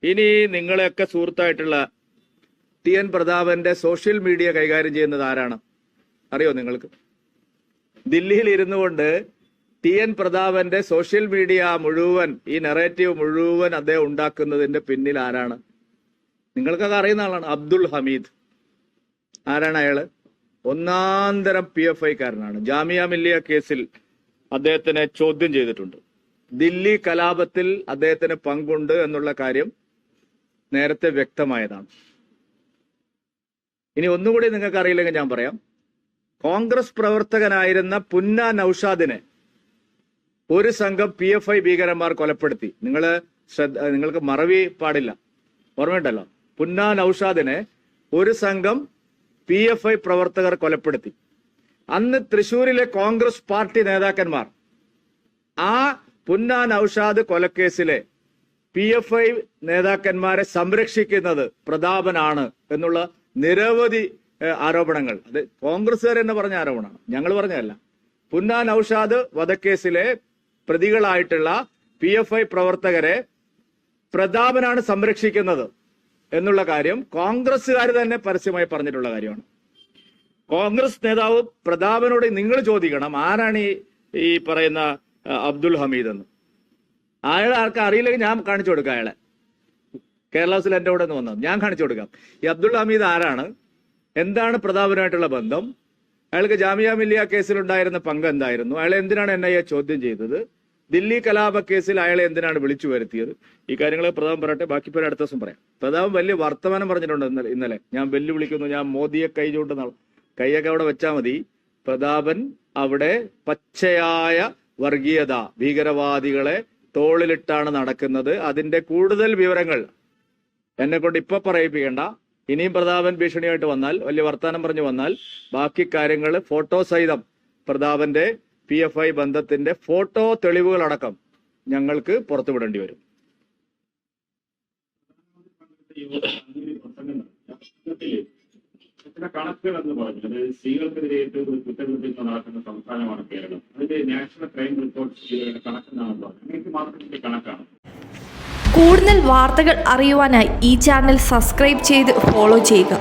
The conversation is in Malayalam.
ഇനി നിങ്ങളെയൊക്കെ സുഹൃത്തായിട്ടുള്ള ടി എൻ പ്രതാപന്റെ സോഷ്യൽ മീഡിയ കൈകാര്യം ചെയ്യുന്നത് ആരാണ് അറിയോ നിങ്ങൾക്ക്? ദില്ലിയിൽ ഇരുന്നു കൊണ്ട് ടി എൻ പ്രതാപന്റെ സോഷ്യൽ മീഡിയ മുഴുവൻ, ഈ നെറേറ്റീവ് മുഴുവൻ അദ്ദേഹം ഉണ്ടാക്കുന്നതിന്റെ പിന്നിൽ ആരാണ്? നിങ്ങൾക്കൊക്കെ അറിയുന്ന ആളാണ് അബ്ദുൾ ഹമീദ്. ആരാണ് അയാള്? ഒന്നാന്തരം PFI കാരനാണ്. ജാമിയ മില്ലിയ കേസിൽ അദ്ദേഹത്തിനെ ചോദ്യം ചെയ്തിട്ടുണ്ട്. ദില്ലി കലാപത്തിൽ അദ്ദേഹത്തിന് പങ്കുണ്ട് എന്നുള്ള കാര്യം നേരത്തെ വ്യക്തമായതാണ്. ഇനി ഒന്നുകൂടി നിങ്ങൾക്ക് അറിയില്ലെങ്കിൽ ഞാൻ പറയാം. കോൺഗ്രസ് പ്രവർത്തകനായിരുന്ന പുന്ന നൌഷാദിനെ ഒരു സംഘം PFI ഭീകരന്മാർ കൊലപ്പെടുത്തി. നിങ്ങൾക്ക് മറവി പാടില്ല, ഓർമ്മയുണ്ടല്ലോ. പുന്ന നൌഷാദിനെ ഒരു സംഘം PFI പ്രവർത്തകർ കൊലപ്പെടുത്തി. അന്ന് തൃശൂരിലെ കോൺഗ്രസ് പാർട്ടി നേതാക്കന്മാർ ആ പുന്ന നൌഷാദ് കൊലക്കേസിലെ PFI നേതാക്കന്മാരെ സംരക്ഷിക്കുന്നത് പ്രതാപനാണ് എന്നുള്ള നിരവധി ആരോപണങ്ങൾ, അത് കോൺഗ്രസ്സുകാർ എന്ന് പറഞ്ഞ ആരോപണമാണ്, ഞങ്ങൾ പറഞ്ഞതല്ല. പുന്ന നൌഷാദ് വധക്കേസിലെ പ്രതികളായിട്ടുള്ള PFI പ്രവർത്തകരെ പ്രതാപനാണ് സംരക്ഷിക്കുന്നത് എന്നുള്ള കാര്യം കോൺഗ്രസ്സുകാർ തന്നെ പരസ്യമായി പറഞ്ഞിട്ടുള്ള കാര്യമാണ്. കോൺഗ്രസ് നേതാവ് പ്രതാപനോട് നിങ്ങൾ ചോദിക്കണം, ആരാണ് ഈ പറയുന്ന അബ്ദുൾ ഹമീദ് എന്ന്. അയാളെ ആർക്കും അറിയില്ലെങ്കിൽ ഞാൻ കാണിച്ചു കൊടുക്കാം. അയാളെ കേരള ഹൗസിൽ എൻ്റെ കൂടെ നിന്ന് വന്നത് ഞാൻ കാണിച്ചു കൊടുക്കാം. ഈ അബ്ദുൾ ഹമീദ് ആരാണ്, എന്താണ് പ്രതാപനുമായിട്ടുള്ള ബന്ധം, അയാൾക്ക് ജാമിയ മില്ലിയ കേസിലുണ്ടായിരുന്ന പങ്ക് എന്തായിരുന്നു, അയാളെ എന്തിനാണ് NIA ചോദ്യം ചെയ്തത്, ദില്ലി കലാപ കേസിൽ അയാളെ എന്തിനാണ് വിളിച്ചു വരുത്തിയത്, ഈ കാര്യങ്ങൾ പ്രതാപൻ പറയട്ടെ. ബാക്കി പേര് അടുത്ത ദിവസം പറയാം. പ്രതാപൻ വലിയ വർത്തമാനം പറഞ്ഞിട്ടുണ്ട് ഇന്നലെ. ഞാൻ വെല്ലുവിളിക്കുന്നു, ഞാൻ മോദിയെ കൈ ചൂണ്ടുന്ന കൈയൊക്കെ അവിടെ വെച്ചാൽ മതി. പ്രതാപൻ അവിടെ പച്ചയായ വർഗീയത, ഭീകരവാദികളെ തോളിലിട്ടാണ് നടക്കുന്നത്. അതിന്റെ കൂടുതൽ വിവരങ്ങൾ എന്നെ കൊണ്ട് ഇപ്പൊ പറയിപ്പിക്കേണ്ട. ഇനിയും പ്രതാപൻ ഭീഷണിയായിട്ട് വന്നാൽ, വലിയ വർത്താനം പറഞ്ഞു വന്നാൽ, ബാക്കി കാര്യങ്ങൾ ഫോട്ടോ സഹിതം പ്രതാപന്റെ PFI ബന്ധത്തിന്റെ ഫോട്ടോ തെളിവുകളടക്കം ഞങ്ങൾക്ക് പുറത്തുവിടേണ്ടി വരും. കണക്കുകൾ എന്ന് പറഞ്ഞു, അതായത് സ്ത്രീകൾക്കെതിരെ ഏറ്റവും കുറ്റകൃത്യങ്ങൾ നടക്കുന്ന സംസ്ഥാനമാണ് കേരളം. അതിന്റെ നാഷണൽ ക്രൈം റിപ്പോർട്ട് കണക്കെന്നാണ് പറഞ്ഞത്. എനിക്ക് മാത്രം കണക്കാണ്. കൂടുതൽ വാർത്തകൾ അറിയുവാനായി ഈ ചാനൽ സബ്സ്ക്രൈബ് ചെയ്ത് ഫോളോ ചെയ്യുക.